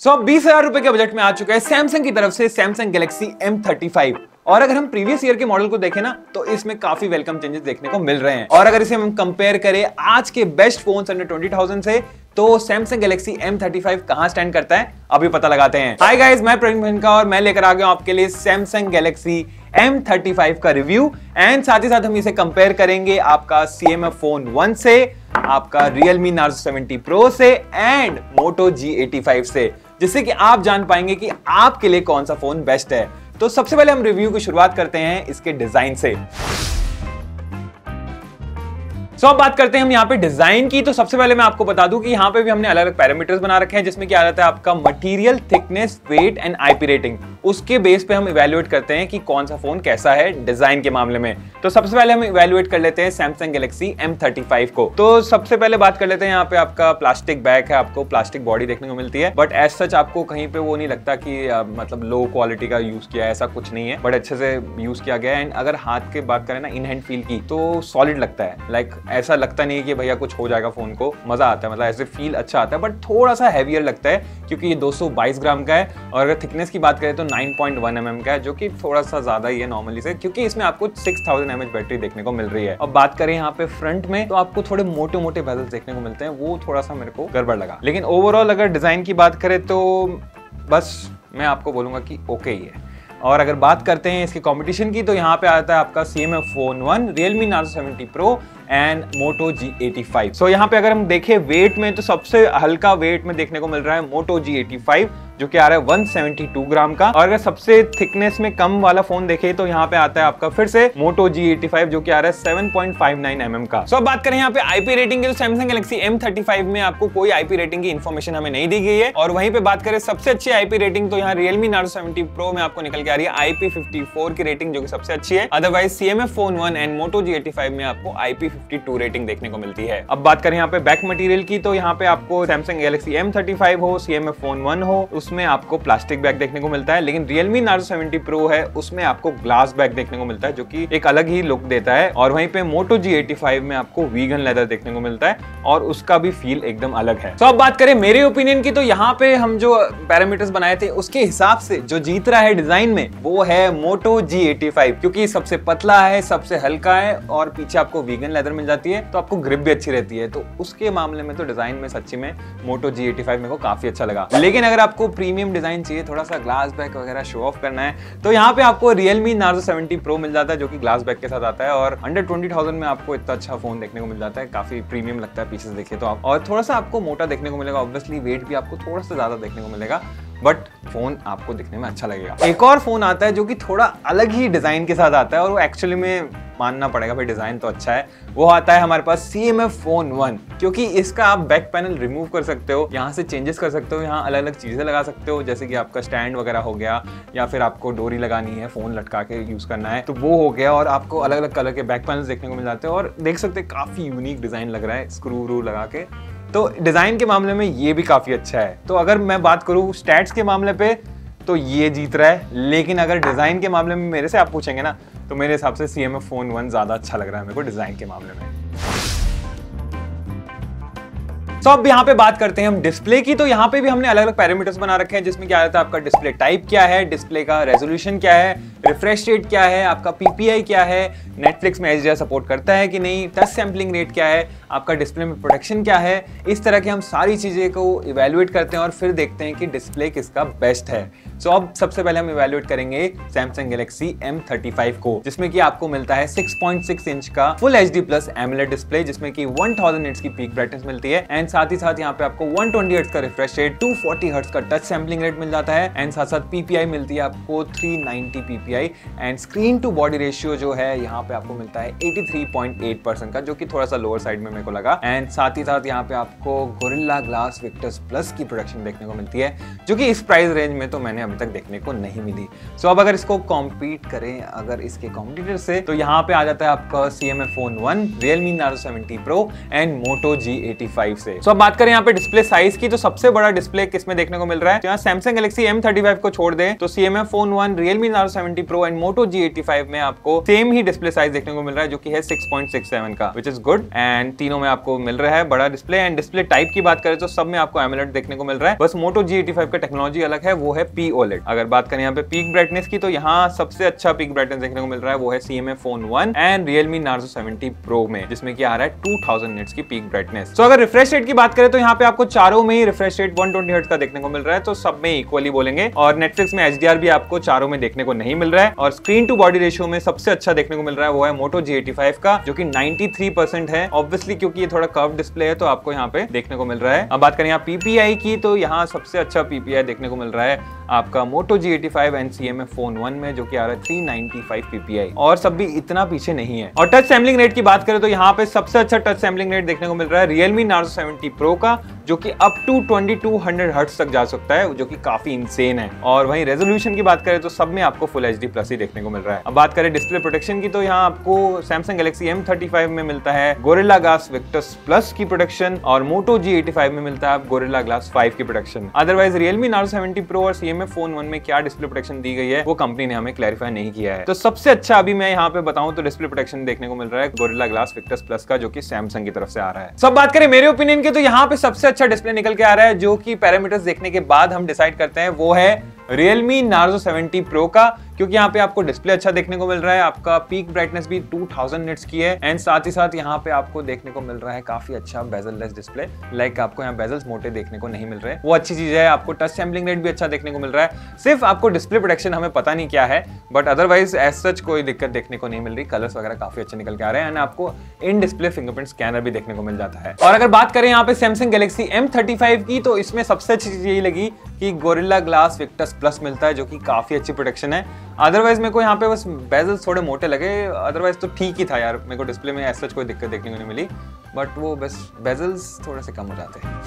20,000 रुपए के बजट में आ चुका है सैमसंग की तरफ से सैमसंग गैलेक्सी M35। और अगर हम प्रीवियस ईयर के मॉडल को देखें ना तो इसमें काफी वेलकम चेंजेस देखने को मिल रहे हैं। और अगर इसे हम कंपेयर करें आज के बेस्ट फोन्स अंडर 20,000 से तो सैमसंग गैलेक्सी M35 कहां स्टैंड करता है अभी पता लगाते हैं। हाय गाइस, मैं प्रवीण भनका और मैं लेकर आ गया हूं आपके लिए सैमसंग गैलेक्सी M35 का रिव्यू एंड साथ ही साथ हम इसे कंपेयर करेंगे आपका CMF फोन 1 से, आपका Realme Narzo 70 Pro से एंड Moto G85 से, जिससे कि आप जान पाएंगे कि आपके लिए कौन सा फोन बेस्ट है। तो सबसे पहले हम रिव्यू की शुरुआत करते हैं इसके डिजाइन से। अब बात करते हैं हम यहाँ पे डिजाइन की। तो सबसे पहले मैं आपको बता दूं कि यहाँ पे भी हमने अलग अलग पैरामीटर्स बना रखे हैं, जिसमें क्या आ जाता है आपका material, thickness, weight and IP rating. उसके बेस पे हम इवैल्यूएट करते हैं कि कौन सा फोन कैसा है डिजाइन के मामले में। तो सबसे पहले हम इवैल्यूएट कर लेते हैं सैमसंग गैलेक्सी M35 को। तो सबसे पहले बात कर लेते हैं, यहाँ पे आपका प्लास्टिक बैक है, आपको प्लास्टिक बॉडी देखने को मिलती है, बट एज सच आपको कहीं पे वो नहीं लगता कि मतलब लो क्वालिटी का यूज किया है, ऐसा कुछ नहीं है, बट अच्छे से यूज किया गया है। एंड अगर हाथ के बात करें ना इन हैंड फील की तो सॉलिड लगता है, लाइक ऐसा लगता नहीं है कि भैया कुछ हो जाएगा फोन को, मजा आता है, मतलब ऐसे फील अच्छा आता है, बट थोड़ा सा हैवियर लगता है क्योंकि ये 222 ग्राम का है। और अगर थिकनेस की बात करें तो 9.1 mm का है, जो कि थोड़ा सा ज्यादा ही है नॉर्मली से, क्योंकि इसमें आपको 6000 mAh बैटरी देखने को मिल रही है। अब बात करें यहाँ पे फ्रंट में तो आपको थोड़े मोटे मोटे बेजल्स देखने को मिलते हैं, वो थोड़ा सा मेरे को गड़बड़ लगा। लेकिन ओवरऑल अगर डिजाइन की बात करें तो बस मैं आपको बोलूंगा कि ओके ही है। और अगर बात करते हैं इसके कंपटीशन की तो यहाँ पे आता है आपका CMF phone 1, Realme Narzo 70 Pro and Moto G85। सो यहाँ पे अगर हम देखें वेट में तो सबसे हल्का वेट में देखने को मिल रहा है Moto G85, जो कि आ रहा है 172 ग्राम का। और अगर सबसे थिकनेस में कम वाला फोन देखे तो यहाँ पे आता है आपका फिर से Moto G85, जो कि आ रहा है 7.59 mm का। सो अब बात करें यहाँ पे IP रेटिंग की तो सैमसंग गैलेक्सी M35 में आपको कोई IP रेटिंग की इन्फॉर्मेशन हमें नहीं दी गई है। और वहीं पे बात करें सबसे अच्छी IP रेटिंग तो यहाँ Realme Narzo 70 Pro में आपको निकल के आ रही है IP54 की रेटिंग, जो कि सबसे अच्छी है। Otherwise CMF phone 1 and Moto G85 में आपको IP52 रेटिंग देखने को मिलती है। अब बात करें यहाँ पे बैक मटेरियल की तो यहाँ पे आपको सैमसंग गैलेक्सी M35 हो, CMF फोन 1 हो, उसमें आपको प्लास्टिक बैक देखने को मिलता है। लेकिन Realme Narzo 70 Pro है, उसमें आपको ग्लास बैक देखने को मिलता है, जो कि एक अलग ही लुक देता है। और वहीं पे Moto G85 में आपको वीगन लेदर देखने को मिलता है और उसका भी फील एकदम अलग है। तो अब बात करें मेरे ओपिनियन की तो यहाँ पे हम जो पैरामीटर्स बनाए थे उसके हिसाब से जो जीत रहा है डिजाइन में वो है Moto G85, क्योंकि सबसे पतला है, सबसे हल्का है और पीछे आपको वीगन लेदर मिल जाती है, तो आपको ग्रिप भी अच्छी रहती है। तो उसके मामले में तो डिजाइन में सच्ची में Moto G85 मेरे को काफी अच्छा लगा। लेकिन अगर आपको प्रीमियम डिजाइन चाहिए, थोड़ा सा ग्लास बैक वगैरह शो ऑफ करना है, तो यहाँ पे आपको Realme Narzo 70 Pro मिल जाता है, जो कि ग्लास बैक के साथ आता है। और अंडर 20,000 में आपको इतना अच्छा फोन देखने को मिल जाता है, काफी प्रीमियम लगता है पीछे से देखिए तो आप। और थोड़ा सा आपको मोटा देखने को मिलेगा, ऑब्वियसली वेट भी आपको थोड़ा सा ज्यादा देखने को मिलेगा, बट फोन आपको दिखने में अच्छा लगेगा। एक और फोन आता है जो कि थोड़ा अलग ही डिजाइन के साथ आता है और वो एक्चुअली में मानना पड़ेगा भाई डिजाइन तो अच्छा है। वो आता है हमारे पास CMF फोन 1, क्योंकि इसका आप बैक पैनल रिमूव कर सकते हो, यहाँ से चेंजेस कर सकते हो, यहाँ अलग अलग चीजें लगा सकते हो, जैसे कि आपका स्टैंड वगैरह हो गया, या फिर आपको डोरी लगानी है, फोन लटका के यूज करना है तो वो हो गया। और आपको अलग अलग कलर के बैक पैनल देखने को मिल जाते हैं और देख सकते हैं काफी यूनिक डिजाइन लग रहा है स्क्रू रू लगा के। तो डिजाइन के मामले में ये भी काफी अच्छा है। तो अगर मैं बात करूँ स्टैट्स के मामले पे तो ये जीत रहा है, लेकिन अगर डिजाइन के मामले में मेरे से आप पूछेंगे ना तो मेरे हिसाब से CMF फोन 1 ज्यादा अच्छा लग रहा है मेरे को डिजाइन के मामले में। तो अब यहाँ पे बात करते हैं हम डिस्प्ले की। तो यहाँ पे भी हमने अलग अलग पैरामीटर्स बना रखे हैं, जिसमें क्या आता है आपका डिस्प्ले टाइप क्या है, डिस्प्ले का रेजोल्यूशन क्या है, रिफ्रेश रेट क्या है, आपका PPI क्या है, नेटफ्लिक्स में HDR सपोर्ट करता है कि नहीं, टच सैम्पलिंग रेट क्या है, आपका डिस्प्ले में प्रोटेक्शन क्या है। इस तरह की हम सारी चीजें को इवैल्यूएट करते हैं और फिर देखते हैं कि डिस्प्ले किसका बेस्ट है। सो अब सबसे पहले हम इवैल्यूएट करेंगे सैमसंग गैलेक्सी M35 को, जिसमें कि आपको मिलता है 6.6 इंच का full HD plus AMOLED display, जिसमें कि 1000 निट्स की पीक ब्राइटनेस मिलती है एंड साथ ही साथ यहाँ पे आपको 120 हर्ट्ज का रिफ्रेश रेट, 240 हर्ट्ज का टच सैम्पलिंग रेट मिल जाता है एंड साथ साथ PPI मिलती है आपको 390 PPI and screen to body ratio जो है यहाँ पे आपको मिलता है 83.8% का, जो कि थोड़ा सा लोअर साइड में मेरे को लगा। एंड साथ ही साथ यहाँ पे आपको गोरिल्ला ग्लास विक्टर्स प्लस की प्रोडक्शन देखने को मिलती है, जो कि इस प्राइस रेंज में तो मैंने अभी तक देखने को नहीं मिली। सो अब अगर इसको कॉम्पीट करें अगर इसके कॉम्पिटिटर से, तो यहाँ पे आ जाता है आपका CMF Phone 1, Realme Narzo 70 Pro and Moto G85 से। सो अब बात करें यहाँ पे डिस्प्ले साइज की, तो सबसे बड़ा डिस्प्ले किसमें देखने को मिल रहा है? तो यहाँ Samsung Galaxy M35 को छोड़ दे तो CMF Phone 1, Realme Narzo 70 Pro and Moto G85 में आपको सेम ही डिस्प्ले साइज देखने को मिल रहा है, जो कि है 6.67 का, विच इज गुड। एंड तीनों में आपको मिल रहा है बड़ा डिस्प्ले। एंड डिस्प्ले टाइप की बात करें तो सब में आपको AMOLED देखने को मिल रहा है, बस Moto G85 का टेक्नोलॉजी अलग है, वो है POLED। अगर बात करें यहाँ पे पीक ब्राइटनेस की, तो यहाँ सबसे अच्छा पीक ब्राइटनेस देखने को मिल रहा है वो है CMF Phone 1 and Realme Narzo 70 Pro में, जिसमें कि आ रहा है 2000 निट्स की पीक ब्राइटनेस। तो अगर रिफ्रेश रेट की बात करें तो यहाँ पे आपको चारों में ही रिफ्रेश रेट 120 हर्ट्ज का देखने को मिल रहा है, तो सब में इक्वली बोलेंगे। और नेटफ्लिक्स में HDR भी आपको चारों में देखने को नहीं मिल रहा है। और स्क्रीन टू बॉडी रेशियो में सबसे अच्छा देखने को मिल रहा है वो है Moto G85 का, जो कि 93% है, ऑब्वियसली क्योंकि ये थोड़ा कर्व डिस्प्ले है तो आपको यहाँ पे देखने को मिल रहा है। अब बात करें यहाँ PPI की, तो यहाँ सबसे अच्छा PPI देखने को मिल रहा है आपका Moto G85 and CMF Phone 1 में, जो कि आ रहा है 395 PPI, और सब भी इतना पीछे नहीं है। और टच सैम्पलिंग रेट की बात करें तो यहाँ पे सबसे अच्छा टच सैम्पलिंग रेट देखने को मिल रहा है Realme Narzo 70 Pro का, जो कि अप टू 2200 हर्ट्ज तक जा सकता है, जो कि काफी इंसेन है। और वहीं रेजोल्यूशन की बात करें तो सब में आपको फुल HD प्लस ही देखने को मिल रहा है। अब बात करें डिस्प्ले प्रोटेक्शन की, तो यहाँ आपको Samsung Galaxy M35 में मिलता है Gorilla Glass Victus Plus की प्रोटेक्शन, और Moto G85 में मिलता है Gorilla Glass 5 की protection. Otherwise Realme Narzo 70 Pro और CMF Phone 1 में क्या डिस्प्ले प्रोटेक्शन दी गई है वो कंपनी ने हमें क्लैरिफाई नहीं किया है। तो सबसे अच्छा अभी मैं यहाँ पे बताऊं तो डिस्प्ले प्रोटेक्शन देखने को मिल रहा है Gorilla Glass Victus Plus का, जो कि Samsung की तरफ से आ रहा है। सब बात करें मेरे ओपिनियन की, तो यहाँ पे सबसे अच्छा डिस्प्ले निकल के आ रहा है, जो कि पैरामीटर्स देखने के बाद हम डिसाइड करते हैं, वो है Realme Narzo 70 Pro का, क्योंकि यहाँ पे आपको डिस्प्ले अच्छा देखने को मिल रहा है, आपका पीक ब्राइटनेस भी 2000 निट्स की है, एंड साथ ही साथ यहाँ पे आपको देखने को मिल रहा है काफी अच्छा बेजल लेस डिस्प्ले। लाइक आपको यहाँ बेजल्स मोटे देखने को नहीं मिल रहे, वो अच्छी चीज है। आपको टच सैम्पलिंग रेट भी अच्छा देखने को मिल रहा है, सिर्फ आपको डिस्प्ले प्रोटेक्शन हमें पता नहीं क्या है, बट अदरवाइज एज सच कोई दिक्कत देखने को नहीं मिल रही। कलर्स वगैरह काफी अच्छे निकल के आ रहे हैं, एंड आपको इन डिस्प्ले फिंगरप्रिंट स्कैनर भी देखने को मिल जाता है। और अगर बात करें यहाँ पे Samsung Galaxy M35 की, तो इसमें सबसे अच्छी चीज यही लगी कि Gorilla Glass Victus Plus मिलता है, जो कि काफी अच्छी प्रोटेक्शन है। अदरवाइज मेरे को यहाँ पे बस बेजल्स थोड़े मोटे लगे, अदरवाइज तो ठीक ही था यार, मेरे को डिस्प्ले में ऐसा कोई दिक्कत देखने को नहीं मिली, बट वो बस बेजल्स थोड़े से कम हो जाते हैं।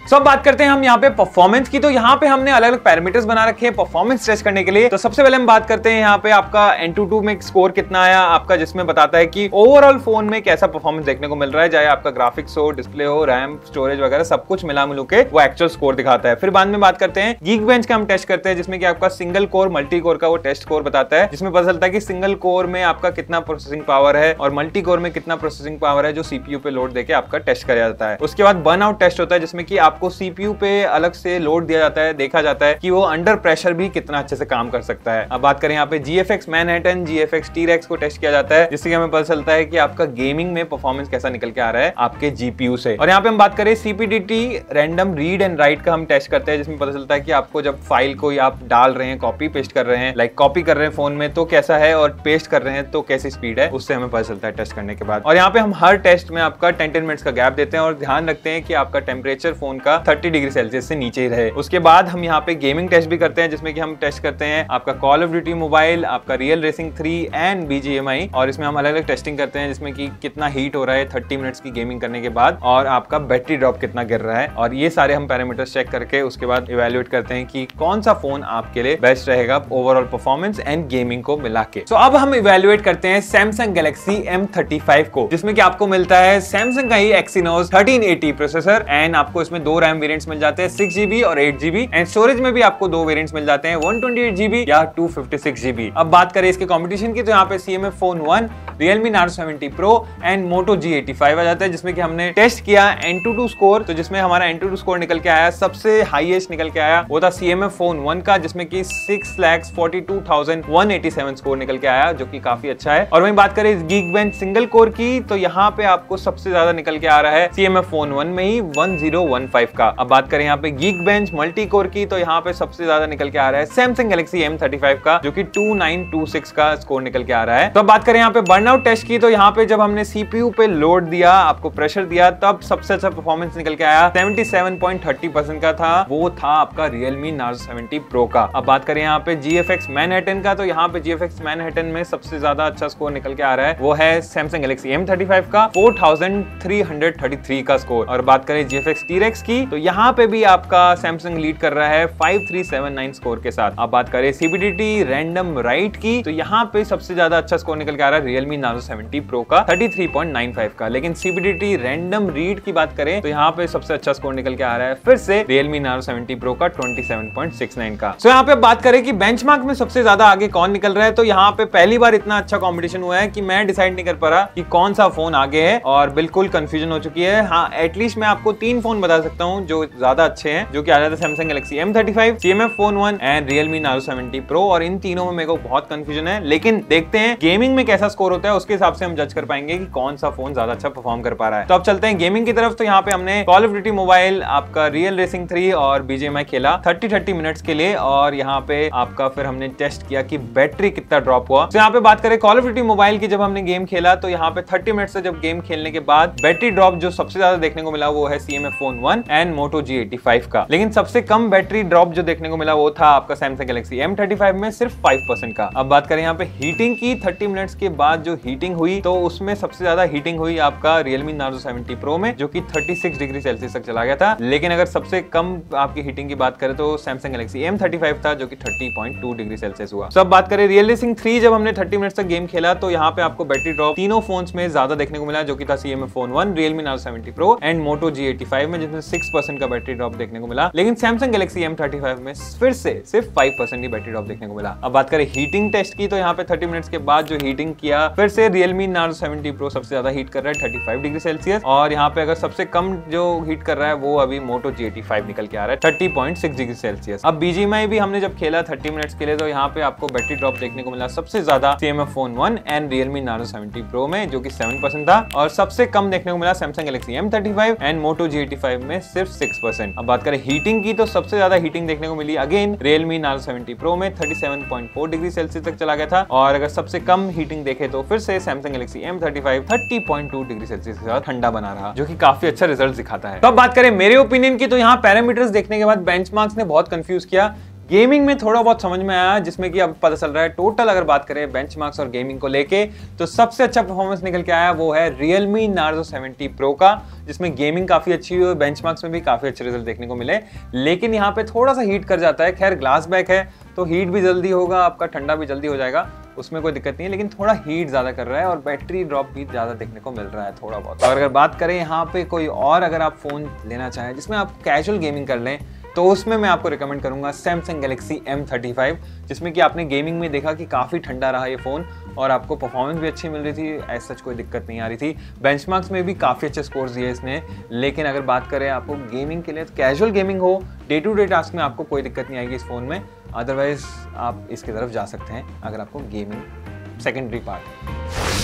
अब बात करते हैं हम यहाँ पे परफॉर्मेंस की, तो यहाँ पे हमने अलग अलग पैरामीटर्स बना रखे हैं परफॉर्मेंस टेस्ट करने के लिए। तो सबसे पहले हम बात करते हैं यहाँ पे आपका Antutu में स्कोर कितना आया आपका, जिसमें बताता है कि ओवरऑल फोन में कैसा परफॉर्मेंस देखने को मिल रहा है, चाहे आपका ग्राफिक्स हो, डिस्प्ले हो, रैम, स्टोरेज वगैरह सब कुछ मिला मिलू के वो एक्चुअल स्कोर दिखाता है। फिर बाद में बात करते हैं Geekbench का हम टेस्ट करते हैं, जिसमें कि आपका सिंगल कोर मल्टी कोर का वो टेस्ट स्कोर बताता है, जिसमें पता चलता है कि सिंगल कोर में आपका कितना प्रोसेसिंग पावर है और मल्टी कोर में कितना प्रोसेसिंग पावर है, जो CPU पे लोड देके आपका टेस्ट किया जाता है। उसके बाद बर्नआउट टेस्ट होता है, जिसमें कि आपको CPU पे अलग से लोड दिया जाता है, देखा जाता है कि वो अंडर प्रेशर भी कितना अच्छे से काम कर सकता है। अब बात करें यहाँ पे GFX Manhattan, GFX T-Rex को टेस्ट किया जाता है, जिससे हमें पता चलता है कि आपका गेमिंग में परफॉर्मेंस कैसा निकल के आ रहा है आपके GPU से। और यहाँ पे हम बात करें CPDT random read and right का हम टेस्ट करते हैं, जिसमें पता चलता है कि आपको जब फाइल कोई आप डाल रहे हैं, कॉपी पेस्ट कर रहे हैं, लाइक कॉपी कर रहे हैं फोन में तो कैसा है, और पेस्ट कर रहे हैं तो कैसी स्पीड है, उससे हमें पता चलता है टेस्ट करने के बाद। और यहाँ पे हम हर टेस्ट में आपका 10 मिनट्स का गैप देते हैं, और ध्यान रखते हैं कि आपका टेम्परेचर फोन का 30 डिग्री सेल्सियस से नीचे ही रहे। उसके बाद हम यहाँ पे गेमिंग टेस्ट भी करते हैं, जिसमें कि हम टेस्ट करते हैं आपका कॉल ऑफ ड्यूटी मोबाइल, आपका रियल रेसिंग 3 एंड BGMI, और इसमें हम अलग अलग टेस्टिंग करते हैं, जिसमें कि कितना हीट हो रहा है 30 मिनट्स की गेमिंग करने के बाद, और आपका बैटरी ड्रॉप कितना गिर रहा है, और ये सारे हम पैरामीटर्स चेक करके उसके बाद इवैल्यूएट करते हैं कि कौन सा फोन आपके लिए बेस्ट रहेगा ओवरऑल परफॉर्मेंस एंड गेमिंग को मिला के। तो अब हम इवैल्यूएट करते हैं Samsung Galaxy M35 को, जिसमें कि आपको मिलता है Samsung का ही Exynos 1380 प्रोसेसर, एंड आपको इसमें 2 रैम वेरिएंट्स मिल जाते हैं, 6GB और 8GB, एंड स्टोरेज में भी आपको 2 वेरिएंट्स मिल जाते हैं, 128GB या 256GB। अब बात करें इसके कंपटीशन की, तो यहाँ पे CMF Phone 1, Realme Narzo 70 Pro and Moto G85 आ जाता है, जिसमें कि हमने टेस्ट किया Antutu स्कोर, तो जिसमें हमारा Antutu स्कोर निकल के आया, सबसे हाईएस्ट निकल के आया वो था CMF Phone 1 का, जिसमें कि 6,42,187 स्कोर निकल के आया, जो कि काफी अच्छा है। और वहीं बात करें Geekbench सिंगल कोर की, तो यहाँ पे आपको सबसे ज्यादा निकल के आ रहा है CMF Phone 1 में ही 1015 का। अब बात करें यहाँ पे Geekbench मल्टी कोर की, तो यहाँ पे सबसे ज्यादा निकल के आ रहा है Samsung Galaxy M35 का, जो कि 2926 का स्कोर निकल के आ रहा है। तो अब बात करें यहाँ पे बर्नआउट टेस्ट की, तो यहाँ पे जब हमने CPU पे लोड दिया, आपको प्रेशर दिया, तब सबसे अच्छा परफॉर्मेंस निकल के आया 77.30% का था, वो था आपका Realme Narzo 70 Pro का। अब बात करें यहाँ पे GFX Manhattan का, तो यहाँ पे GFX Manhattan में सबसे ज्यादा अच्छा स्कोर निकल के आ रहा है वो है Samsung Galaxy M35 का 4333 का स्कोर। और बात करें GFX T-Rex की तो यहाँ पे भी आपका सैमसंग लीड कर रहा है 5379 स्कोर के साथ। आप बात करें CBDT रैंडम राइट की तो यहाँ पे सबसे ज्यादा अच्छा स्कोर निकल के आ रहा है Realme Narzo 70 Pro का 33.95 का। लेकिन CBDT रैंडम रीड की बात करें तो यहाँ पे सबसे अच्छा स्कोर निकल के आ रहा है फिर से Realme Narzo 70 Pro का 27.69 का। तो यहाँ पे बात करें कि बेंचमार्क में सबसे ज्यादा आगे कौन निकल रहा है, तो यहाँ पे पहली बार इतना अच्छा कॉम्पिटिशन हुआ है कि मैं डिसाइड नहीं कर पा रहा कि कौन सा फोन आगे है और बिल्कुल कंफ्यूजन हो चुकी है। हाँ, एटलीस्ट मैं आपको 3 फोन बता सकता हूँ जो ज्यादा अच्छे हैं, जो कि आ जाता है Samsung Galaxy M35, CMF Phone 1 and Realme Narzo 70 Pro। और इन तीनों में मेरे को बहुत कंफ्यूजन है, लेकिन देखते हैं गेमिंग में कैसा स्कोर होता है, उसके हिसाब से हम जज कर पाएंगे कि कौन सा फोन ज्यादा अच्छा परफॉर्म कर पा रहा है। तो अब चलते हैं गेमिंग की तरफ। तो यहाँ पे हमने कॉल ऑफ ड्यूटी मोबाइल, आपका रियल रेसिंग 3 और BGMI खेला 30 मिनट्स के लिए, और यहाँ पे आपका फिर हमने टेस्ट किया कि बैटरी कितना ड्रॉप हुआ। तो यहाँ पे बात करें कॉल ऑफ ड्यूटी मोबाइल की, जब हमने गेम खेला तो यहाँ पे 30 मिनट से जब गेम खेलने के बाद बैटरी ड्रॉप जो सबसे ज्यादा देखने को मिला वो है CMF Phone 1 and Moto G85 का। लेकिन सबसे कम बैटरी ड्रॉप जो देखने को मिला वो था आपका Samsung Galaxy M35 में सिर्फ 5% का। अब बात करें यहाँ पे हीटिंग की, 30 मिनट्स के बाद जो हीटिंग हुई तो उसमें सबसे ज्यादा हीटिंग हुई आपका Realme Narzo 70 Pro में, जो कि 36 डिग्री सेल्सियस तक चला गया था। लेकिन अगर सबसे कम आपकी हीटिंग की बात करें तो Samsung Galaxy M35 था, जो कि 30.2 डिग्री सेल्सियस हुआ। तो अब बात करें रियल रेसिंग 3, जब हमने 30 मिनट्स तक गेम खेला तो यहाँ पे आपको बैटरी ड्रॉप तीनों फोन्स में ज्यादा देखने को मिला, जो कि था CMF Phone 1, Realme Narzo 70 Pro and Moto G85 में, जिसमें 6% का बैटरी ड्रॉप देखने को मिला। लेकिन Samsung Galaxy M35 में फिर से सिर्फ 5% ही बैटरी ड्रॉप देखने को मिला। अब बात करें हीटिंग टेस्ट की तो यहाँ पे 30 मिनट्स के बाद जो हीटिंग किया फिर से Realme Narzo 70 Pro सबसे ज्यादा हीट कर रहा है 35 डिग्री सेल्सियस, और यहाँ पे अगर सबसे कम जो हीट कर रहा है वो अभी Moto G85 निकल के आ रहा है 30.6 डिग्री सेल्सियस। अब BGMI भी हमने जब खेला 30 मिनट्स के लिए तो यहाँ पे आपको बैटरी ड्रॉप देखने को मिला सबसे ज्यादा CMF Phone 1 and Realme Narzo 70 Pro में, जो कि 7% था, और सबसे कम देखने को मिला Samsung Galaxy M35 and Moto G85 में सिर्फ 6%। अब बात करें हीटिंग की तो सबसे ज्यादा हीटिंग देखने को मिली अगेन Realme Narzo 70 Pro में 37.4 डिग्री सेल्सियस तक चला गया था, और अगर सबसे कम हीटिंग देखे तो फिर से Samsung Galaxy M35 30.2 degree Celsius के साथ ठंडा बना रहा, जो कि काफी अच्छा रिजल्ट दिखाता है। तो अब बात करें मेरे ओपिनियन की तो यहाँ पैरामीटर्स देखने के बाद बेंचमार्क्स ने बहुत कंफ्यूज किया। गेमिंग में थोड़ा बहुत समझ में आया, जिसमें कि अब पता चल रहा है टोटल अगर बात करें बेंचमार्क्स और गेमिंग को लेके तो सबसे अच्छा परफॉर्मेंस निकल के आया वो है Realme Narzo 70 Pro का, जिसमें गेमिंग काफी अच्छी हुई, बेंचमार्क्स में भी काफी अच्छे रिजल्ट देखने को मिले। लेकिन यहाँ पे थोड़ा सा हीट कर जाता है, खैर ग्लास बैक है तो हीट भी जल्दी होगा, आपका ठंडा भी जल्दी हो जाएगा, उसमें कोई दिक्कत नहीं है, लेकिन थोड़ा हीट ज्यादा कर रहा है और बैटरी ड्रॉप भी ज्यादा देखने को मिल रहा है थोड़ा बहुत। और अगर बात करें यहाँ पे कोई और अगर आप फोन लेना चाहें जिसमें आप कैजुअल गेमिंग कर लें तो उसमें मैं आपको रिकमेंड करूंगा Samsung Galaxy M35, जिसमें कि आपने गेमिंग में देखा कि काफ़ी ठंडा रहा ये फ़ोन और आपको परफॉर्मेंस भी अच्छी मिल रही थी, ऐसा कोई दिक्कत नहीं आ रही थी। बेंचमार्क्स में भी काफ़ी अच्छे स्कोर्स दिए इसने। लेकिन अगर बात करें आपको गेमिंग के लिए, तो कैजुअल गेमिंग हो, डे टू डे टास्क में आपको कोई दिक्कत नहीं आएगी इस फ़ोन में, अदरवाइज आप इसकी तरफ जा सकते हैं अगर आपको गेमिंग सेकेंडरी पार्ट।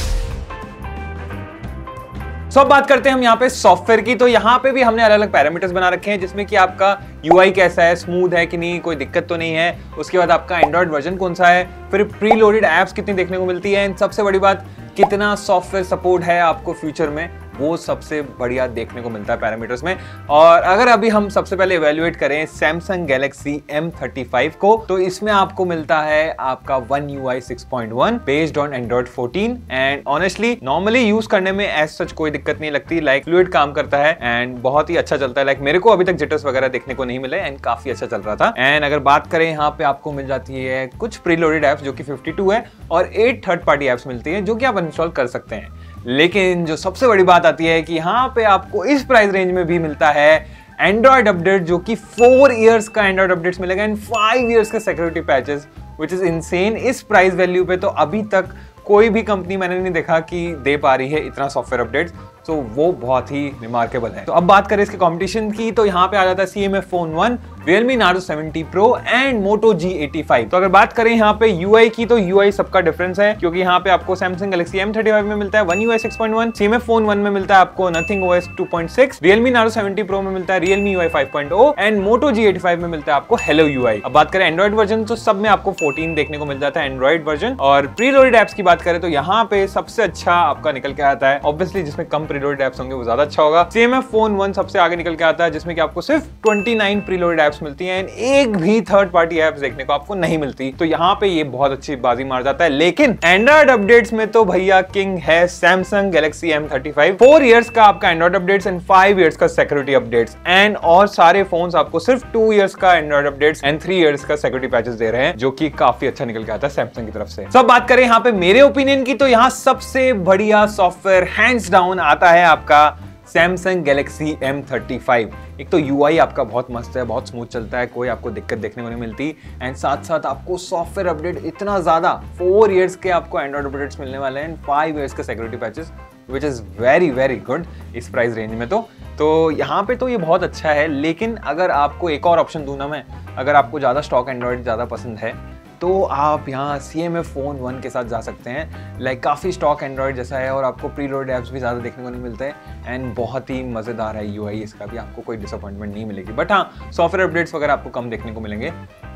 तो अब बात करते हैं हम यहाँ पे सॉफ्टवेयर की। तो यहाँ पे भी हमने अलग अलग पैरामीटर्स बना रखे हैं, जिसमें कि आपका UI कैसा है, स्मूथ है कि नहीं, कोई दिक्कत तो नहीं है, उसके बाद आपका एंड्रॉइड वर्जन कौन सा है, फिर प्री लोडेड ऐप्स कितनी देखने को मिलती है, सबसे बड़ी बात कितना सॉफ्टवेयर सपोर्ट है आपको फ्यूचर में, वो सबसे बढ़िया देखने को मिलता है पैरामीटर्स में। और अगर अभी हम सबसे पहले इवैल्यूएट करें Samsung Galaxy M35 को, तो इसमें आपको मिलता है आपका One UI 6.1 based on Android 14 and honestly normally use करने में एज सच कोई दिक्कत नहीं लगती, लाइक फ्लूइड काम करता है एंड बहुत ही अच्छा चलता है। लाइक मेरे को अभी तक जिटर्स वगैरह देखने को नहीं मिले एंड काफी अच्छा चल रहा था। एंड अगर बात करें यहाँ पे आपको मिल जाती है कुछ प्रीलोडेड एप्स जो कि 52 है और 8 थर्ड पार्टी एप्स मिलती है जो कि आप इंस्टॉल कर सकते हैं। लेकिन जो सबसे बड़ी बात आती है कि यहाँ पे आपको इस प्राइस रेंज में भी मिलता है एंड्रॉइड अपडेट, जो कि 4 इयर्स का एंड्रॉइड अपडेट्स मिलेगा एंड 5 इयर्स का security patches, which is insane. इस प्राइस वैल्यू पे तो अभी तक कोई भी कंपनी मैंने नहीं देखा कि दे पा रही है इतना सॉफ्टवेयर अपडेट्स, तो वो बहुत ही रिमार्केबल है। तो अब बात करें इसके कंपटीशन की, तो यहाँ पे आ जाता है CMF Phone 1, Realme Narzo 70 Pro and Moto G85। तो अगर बात करें यहाँ पे UI की, तो UI सबका डिफरेंस है, क्योंकि यहाँ पे आपको Samsung Galaxy M35 में मिलता है One UI 6.1, CMF Phone 1 में मिलता है आपको Nothing OS 2.6, Realme Narzo 70 Pro में मिलता है Realme UI 5.0 and Moto G85 में मिलता है आपको Hello UI। अब बात करें एंड्रॉइड वर्जन, तो सब में आपको 14 देखने को मिल जाता है एंड्रॉइड वर्जन। और प्रीलोडेड एप्स की बात करें तो यहाँ पे सबसे अच्छा आपका निकल के आता है, ऑब्वियसली जिसमें कम प्रीलोडेड एप्स होंगे वो ज्यादा अच्छा होगा। CMF Phone 1 सबसे आगे निकल के आता है, जिसमें कि आपको सिर्फ 29 प्रीलोडेड एप्स ऐप्स मिलती हैं, एक भी थर्ड पार्टी ऐप्स देखने को आपको नहीं मिलती। तो यहाँ पे ये बहुत अच्छी बाजी मार जाता है। लेकिन एंड्रॉइड अपडेट्स में तो भैया किंग है Samsung Galaxy M35। 4 इयर्स का आपका एंड्रॉइड अपडेट्स एंड 5 इयर्स का सिक्योरिटी अपडेट्स एंड और सारे फोन्स आपको सिर्फ 2 इयर्स का एंड्रॉइड अपडेट्स एंड 3 इयर्स का सिक्योरिटी पैचेस दे रहे हैं, जो कि काफी अच्छा निकल के आता है सैमसंग की तरफ से। सब बात करें यहाँ पे मेरे ओपिनियन की, तो यहाँ सबसे बढ़िया सॉफ्टवेयर हैंड्स डाउन आता है आपका Samsung Galaxy M35। एक तो UI आपका बहुत मस्त है, बहुत स्मूथ चलता है, कोई आपको दिक्कत देखने को नहीं मिलती एंड साथ साथ आपको सॉफ्टवेयर अपडेट इतना ज्यादा, 4 इयर्स के आपको एंड्रॉइड अपडेट्स मिलने वाले हैं, 5 इयर्स का security patches, which is very very good इस प्राइस रेंज में। तो यहाँ पे तो ये बहुत अच्छा है। लेकिन अगर आपको एक और ऑप्शन दूं ना मैं, अगर आपको ज़्यादा स्टॉक एंड्रॉइड ज़्यादा पसंद है तो आप यहाँ CMF Phone 1 के साथ जा सकते हैं। लाइक काफ़ी स्टॉक एंड्रॉइड जैसा है और आपको प्री लोड ऐप्स भी ज़्यादा देखने को नहीं मिलते हैं एंड बहुत ही मज़ेदार है UI इसका भी, आपको कोई डिसअपॉइंटमेंट नहीं मिलेगी। बट हाँ, सॉफ्टवेयर अपडेट्स वगैरह आपको कम देखने को मिलेंगे,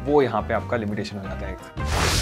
वो यहाँ पे आपका लिमिटेशन हो जाता है।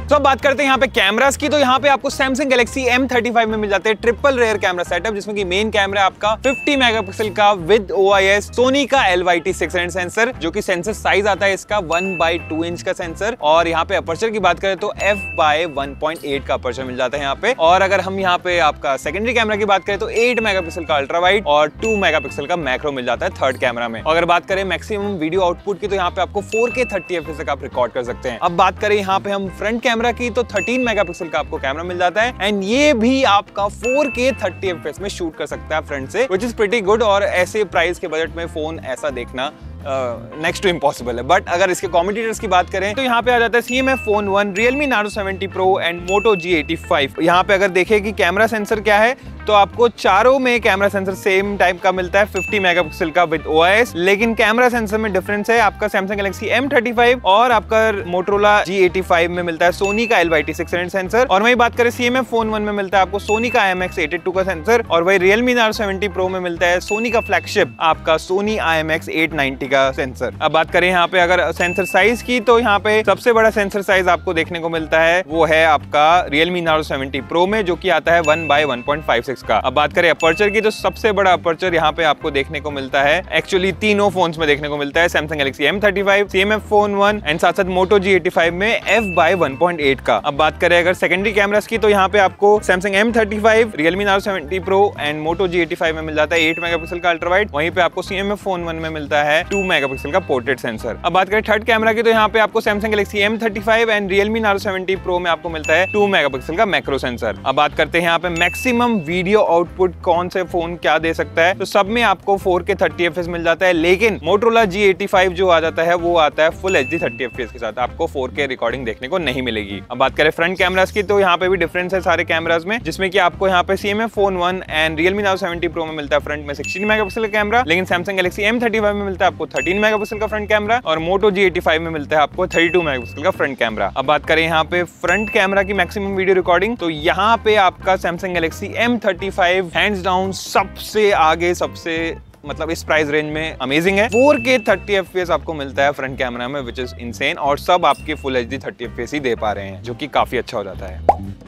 तो अब बात करते हैं यहाँ पे कैमरास की, तो यहाँ पे आपको Samsung Galaxy M35 में मिल जाते हैं ट्रिपल रेयर कैमरा सेटअप, जिसमें कि मेन कैमरा आपका 50 मेगापिक्सल का विद OIS, सोनी का LYT 600 सेंसर, जो कि सेंसर साइज आता है इसका 1/2 इंच का सेंसर। और यहाँ पे अपर्चर की बात करें तो f/1.8 का अपर्चर मिल जाता है यहाँ पे। और अगर हम यहाँ पे आपका सेकेंडरी कैमरा की बात करें तो 8 मेगापिक्सल का अल्ट्रा वाइड और 2 मेगापिक्सल का मैक्रो मिल जाता है थर्ड कैमरा में। अगर बात करें मैक्सिमम वीडियो आउटपुट की, तो यहाँ पे आपको 4K 30 FPS तक आप रिकॉर्ड कर सकते हैं। अब बात करें यहाँ पे हम फ्रंट कैमरा की, तो 13 मेगापिक्सल का आपको कैमरा मिल जाता है एंड ये भी आपका 4K 30 FPS में शूट कर सकता है फ्रंट से, विच इज प्रीटी गुड। और ऐसे प्राइस के बजट में फोन ऐसा देखना नेक्स्ट टू इम्पॉसिबल है। बट अगर इसके कॉम्पिटिटर्स की बात करें तो यहाँ पे आ जाता है CMF Phone 1, Realme Nano 70 Pro and Moto G85। यहाँ पे अगर देखें कि कैमरा सेंसर क्या है, तो आपको चारों में कैमरा सेंसर सेम टाइप का मिलता है 50 मेगापिक्सल का विद OIS। लेकिन कैमरा सेंसर में डिफरेंस है, आपका Samsung Galaxy M35 और आपका Motorola G85 में मिलता है सोनी का LYT 600 सेंसर। और वही बात करें CMF Phone 1 में मिलता है आपको सोनी का IMX882 का सेंसर। और वही Realme Nano 70 Pro में मिलता है सोनी का फ्लैगशिप आपका सोनी IMX890 का सेंसर। अब बात करें यहाँ पे अगर सेंसर साइज की, तो यहाँ पे सबसे बड़ा सेंसर साइज आपको देखने को मिलता है वो है आपका Realme Nano 70 Pro में, जो कि आता है 1/1.56 का। अब बात करें अपर्चर की, तो सबसे बड़ा अपर्चर यहाँ पे आपको देखने को मिलता है, एक्चुअली तीनों फोन्स में देखने को मिलता है, Samsung Galaxy M35, CMF Phone 1 and साथ साथ Moto G85 में f/1.8 का। अब बात करें अगर सेकेंडरी कैमरास की, तो यहाँ पे आपको Samsung M35, Realme Nano 70 Pro and Moto G85 में मिल जाता है 8 मेगापिक्सल का अल्ट्रा वाइड। वहीं पे आपको CMF Phone 1 में मिलता है 2 मेगापिक्सल का पोर्ट्रेट सेंसर। अब बात करें थर्ड कैमरा की, तो यहाँ पे आपको Samsung Galaxy M35 and Realme Nano 70 Pro में आपको मिलता है 2 मेगापिक्सल का मैक्रो सेंसर। अब बात करते हैं यहाँ पे मैक्सिमम वीडियो आउटपुट कौन से फोन क्या दे सकता है, तो सब में आपको 4K 30 FPS मिल जाता है। लेकिन Motorola G85 जो आ जाता है वो आता है फुल HD 30 FPS के साथ, आपको 4K रिकॉर्डिंग देखने को नहीं मिलेगी। अब बात करें फ्रंट कैमरास की, तो यहाँ पे भी डिफरेंस है सारे कैमरास में, जिसमें कि आपको यहाँ पे CMF Phone 1 and Realme Nano 70 Pro में मिलता है फ्रंट में 16 मेगापिक्सल का कैमरा। लेकिन Samsung Galaxy M35 में मिलता है आपको 13 मेगापिक्सल का फ्रंट कैमरा और Moto G85 में मिलता है आपको 32 मेगापिक्सल का फ्रंट कैमरा। अब बात करें यहाँ पे फ्रंट कैमरा की मैक्सिमम वीडियो रिकॉर्डिंग, तो यहाँ पे आपका Samsung Galaxy M35 hands down सबसे आगे, सबसे मतलब इस प्राइस रेंज में अमेजिंग है। 4K 30 FPS आपको मिलता है फ्रंट कैमरा में, विच इज इनसेन। और सब आपके फुल HD 30 FPS ही दे पा रहे हैं, जो कि काफी अच्छा हो जाता है।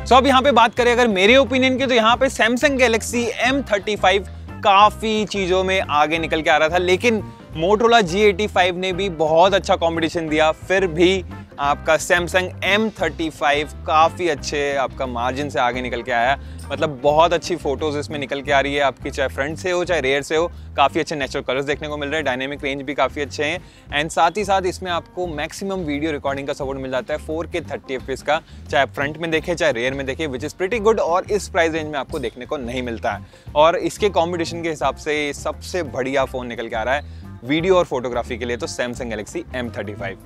तो अब यहाँ पे बात करें अगर मेरे ओपिनियन की, तो यहाँ पे Samsung Galaxy M35 काफी चीजों में आगे निकल के आ रहा था, लेकिन Motorola G85 ने भी बहुत अच्छा कंपटीशन दिया, फिर भी आपका Samsung M35 काफ़ी अच्छे आपका मार्जिन से आगे निकल के आया। मतलब बहुत अच्छी फोटोज इसमें निकल के आ रही है आपकी, चाहे फ्रंट से हो चाहे रेयर से हो, काफ़ी अच्छे नेचुरल कलर्स देखने को मिल रहे हैं, डायनेमिक रेंज भी काफ़ी अच्छे हैं एंड साथ ही साथ इसमें आपको मैक्सिमम वीडियो रिकॉर्डिंग का सपोर्ट मिल जाता है 4K 30 FPS का, चाहे फ्रंट में देखें चाहे रेयर में देखें, विच इज़ प्रीटी गुड और इस प्राइस रेंज में आपको देखने को नहीं मिलता है। और इसके कॉम्पिटिशन के हिसाब से सबसे बढ़िया फ़ोन निकल के आ रहा है वीडियो और फोटोग्राफी के लिए, तो Samsung Galaxy M35।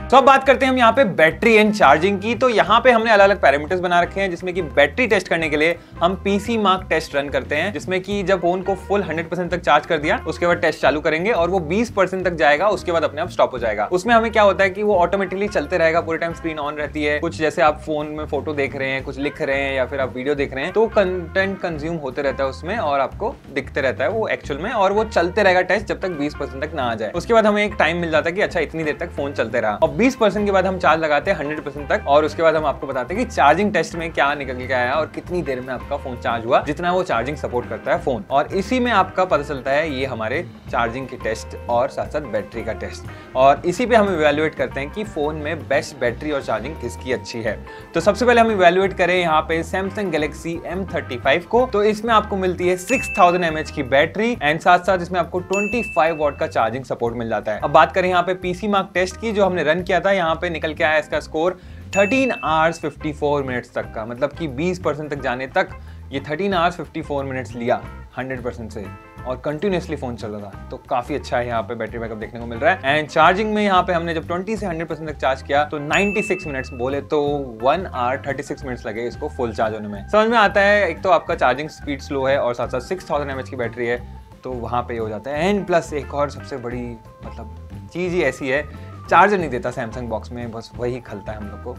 तो अब बात करते हैं हम यहाँ पे बैटरी एंड चार्जिंग की। तो यहाँ पे हमने अलग अलग पैरामीटर्स बना रखे हैं, जिसमें कि बैटरी टेस्ट करने के लिए हम पीसी मार्क टेस्ट रन करते हैं, जिसमें कि जब फोन को फुल 100% तक चार्ज कर दिया उसके बाद टेस्ट चालू करेंगे और वो 20% तक जाएगा, उसके बाद अपने आप स्टॉप हो जाएगा। उसमें हमें क्या होता है कि वो ऑटोमेटिकली चलते रहेगा, पूरे टाइम स्क्रीन ऑन रहती है। कुछ जैसे आप फोन में फोटो देख रहे हैं, कुछ लिख रहे हैं या फिर आप वीडियो देख रहे हैं, तो कंटेंट कंज्यूम होते रहता है उसमें और आपको दिखते रहता है वो एक्चुअल में, और वो चलते रहेगा टेस्ट जब तक 20% तक ना आ जाए। उसके बाद हमें एक टाइम मिल जाता है कि अच्छा इतनी देर तक फोन चलते रहा, और 20% के बाद हम चार्ज लगाते हैं 100% तक, और उसके बाद हम आपको बताते हैं कि चार्जिंग टेस्ट में क्या निकल के आया और कितनी देर में आपका फोन चार्ज हुआ, जितना वो चार्जिंग सपोर्ट करता है फोन। और इसी में आपका पता चलता है ये हमारे चार्जिंग के टेस्ट और साथ साथ बैटरी का टेस्ट, और इसी पे हम इवैल्यूएट करते हैं कि फोन में बेस्ट बैटरी और चार्जिंग किसकी अच्छी है। तो सबसे पहले हम इवैल्यूएट करें यहाँ पे Samsung Galaxy M35 को। तो इसमें आपको मिलती है 6000 mAh की बैटरी एंड साथ साथ इसमें आपको 25 वॉट का चार्जिंग सपोर्ट मिल जाता है। अब बात करें यहाँ पे पीसी मार्क टेस्ट की, जो हमने रन किया था, यहाँ पे निकल के आया इसका स्कोर 13 आवर्स 54 मिनट्स तक का, मतलब कि 20% तक जाने तक ये 13 आवर्स 54 मिनट्स लिया 100% से, और कंटिन्यूसली फोन चल रहा था। तो काफी अच्छा है यहाँ पे बैटरी बैकअप देखने को मिल रहा है। एंड चार्जिंग में यहाँ पे हमने जब 20 से 100% तक चार्ज किया तो 96 मिनट्स, बोले तो 1 आवर 36 मिनट्स लगे इसको फुल चार्ज होने में। समझ में आता है, एक तो आपका चार्जिंग स्पीड स्लो है और साथ साथ 6000 mAh की बैटरी है, तो वहाँ पे हो जाता है। एंड प्लस एक और सबसे बड़ी मतलब चीज ही ऐसी है, चार्जर नहीं देता सैमसंग बॉक्स में, बस वही खलता है हम लोग को,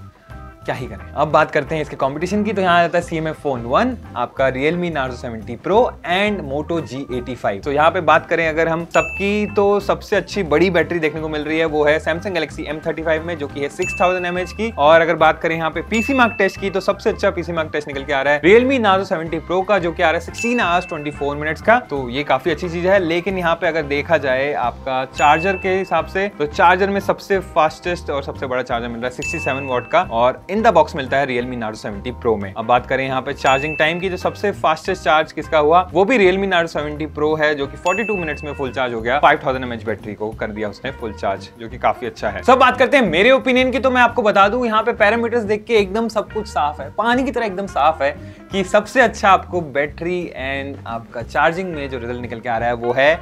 क्या ही करें। अब बात करते हैं इसके कंपटीशन की। तो यहाँ आता है CMF Phone 1, आपका Realme Narzo 70 Pro and Moto G85। तो यहाँ पे बात करें अगर हम सबकी, तो सबसे अच्छी बड़ी बैटरी देखने को मिल रही है वो है Samsung Galaxy M35 में, जो कि है 6000 mAh की। और अगर बात करें यहाँ पे पीसी मार्क टेस्ट की, तो सबसे अच्छा पीसी मार्क टेस्ट निकल के आ रहा है Realme Narzo 70 Pro का, जो कि आ रहा है 16 आवर्स 24 मिनट्स का। तो ये काफी अच्छी चीज है। लेकिन यहाँ पे अगर देखा जाए आपका चार्जर के हिसाब से, तो चार्जर में सबसे फास्टेस्ट और सबसे बड़ा चार्जर मिल रहा है 67 वॉट का, और इन द बॉक्स मिलता है Realme Narzo 70 Pro में। अब बात करें यहाँ पे चार्जिंग टाइम की, जो सबसे फास्टेस्ट चार्ज किसका हुआ, वो भी Realme Narzo 70 Pro है, जो कि 42 मिनट्स में फुल चार्ज हो गया। 5000 mAh बैटरी को कर दिया उसने फुल चार्ज, जो कि काफी अच्छा है। सब बात करते हैं मेरे ओपिनियन की। तो मैं आपको बता दूं, यहाँ पे पैरामीटर्स देख के एकदम सब कुछ साफ है, पानी की तरह एकदम साफ है कि सबसे अच्छा आपको बैटरी एंड आपका चार्जिंग में जो रिजल्ट निकल के आ रहा है वो है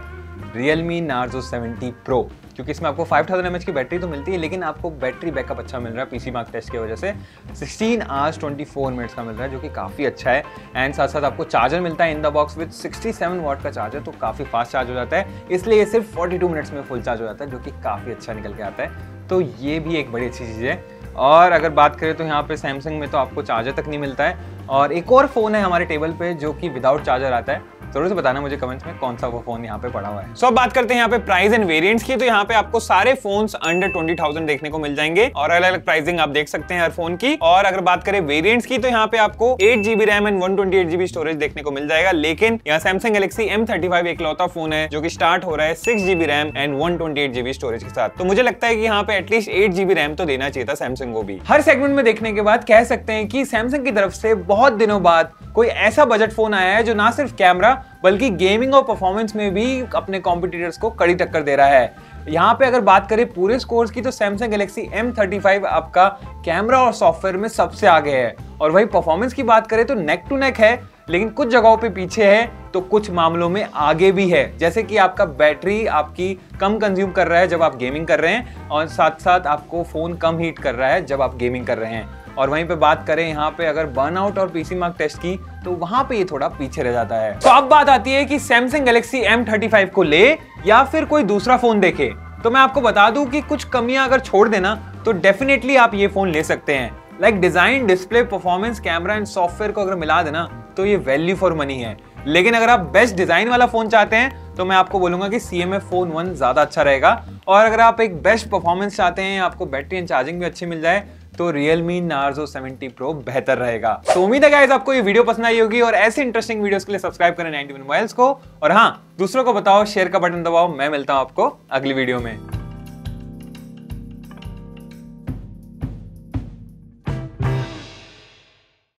Realme Narzo 70 Pro, क्योंकि इसमें आपको 5000 mAh की बैटरी तो मिलती है, लेकिन आपको बैटरी बैकअप अच्छा मिल रहा है पीसी मार्क टेस्ट की वजह से। 16 आवर्स 24 मिनट्स का मिल रहा है, जो कि काफ़ी अच्छा है। एंड साथ साथ आपको चार्जर मिलता है in the box with 67 what का चार्जर, तो काफ़ी फास्ट चार्ज हो जाता है, इसलिए ये सिर्फ 42 मिनट्स में फुल चार्ज हो जाता है, जो कि काफ़ी अच्छा निकल के आता है। तो ये भी एक बड़ी अच्छी चीज़ है। और अगर बात करें तो यहाँ पे सैमसंग में तो आपको चार्जर तक नहीं मिलता है, और एक और फ़ोन है हमारे टेबल पे जो कि विदाउट चार्जर आता है। जरूर से बताना मुझे कमेंट्स में कौन सा वो फोन यहाँ पे पड़ा हुआ है। सो अब बात करते हैं यहाँ पे प्राइस एंड वेरिएंट्स की। तो यहाँ पे आपको सारे फोन्स अंडर 20,000 देखने को मिल जाएंगे, और अलग अलग प्राइसिंग आप देख सकते हैं हर फोन की। और अगर बात करें वेरिएंट्स की, तो यहाँ पे आपको 8GB RAM and 128GB storage देखने को मिल जाएगा। लेकिन यहाँ Samsung Galaxy M35 एकलौता फोन है जो कि स्टार्ट हो रहा है 6GB RAM and 128GB storage के साथ। तो मुझे लगता है कि यहाँ पे एटलीस्ट 8GB रैम तो देना चाहिए था सैमसंग को भी। हर सेगमेंट में देखने के बाद कह सकते हैं कि सैमसंग की तरफ से बहुत दिनों बाद कोई ऐसा बजट फोन आया है जो ना सिर्फ कैमरा बल्कि गेमिंग और परफॉर्मेंस में भी अपने कॉम्पिटिटर्स को कड़ी टक्कर दे रहा है। यहाँ पे अगर बात करें पूरे स्कोर्स की, तो Samsung Galaxy M35 आपका कैमरा और सॉफ्टवेयर में सबसे आगे है, और वही परफॉर्मेंस की बात करें तो नेक टू नेक है, लेकिन कुछ जगहों पे पीछे है तो कुछ मामलों में आगे भी है। जैसे कि आपका बैटरी आपकी कम कंज्यूम कर रहा है जब आप गेमिंग कर रहे हैं, और साथ साथ आपको फोन कम हीट कर रहा है जब आप गेमिंग कर रहे हैं। और वहीं पे बात करें यहाँ पे अगर बर्नआउट और पीसी मार्क टेस्ट की, तो वहां पे ये थोड़ा पीछे रह जाता है। तो अब बात आती है कि Samsung Galaxy M35 को ले या फिर कोई दूसरा फोन देखे। तो मैं आपको बता दूं कि कुछ कमियां अगर छोड़ देना तो डेफिनेटली आप ये फोन ले सकते हैं। Like design, display, performance, camera and software को अगर मिला देना तो ये वैल्यू फॉर मनी है। लेकिन अगर आप बेस्ट डिजाइन वाला फोन चाहते हैं तो मैं आपको बोलूंगा कि CMF Phone 1 ज्यादा अच्छा रहेगा। और अगर आप एक बेस्ट परफॉर्मेंस चाहते हैं, आपको बैटरी एंड चार्जिंग भी अच्छी मिल जाए, तो Realme Narzo 70 Pro बेहतर रहेगा। तो उम्मीद है गाइस आपको ये वीडियो पसंद आई होगी, और ऐसे इंटरेस्टिंग वीडियोस के लिए सब्सक्राइब करें 91 मोबाइल्स को। और हाँ, दूसरों को बताओ, शेयर का बटन दबाओ। मैं मिलता हूं आपको अगली वीडियो में।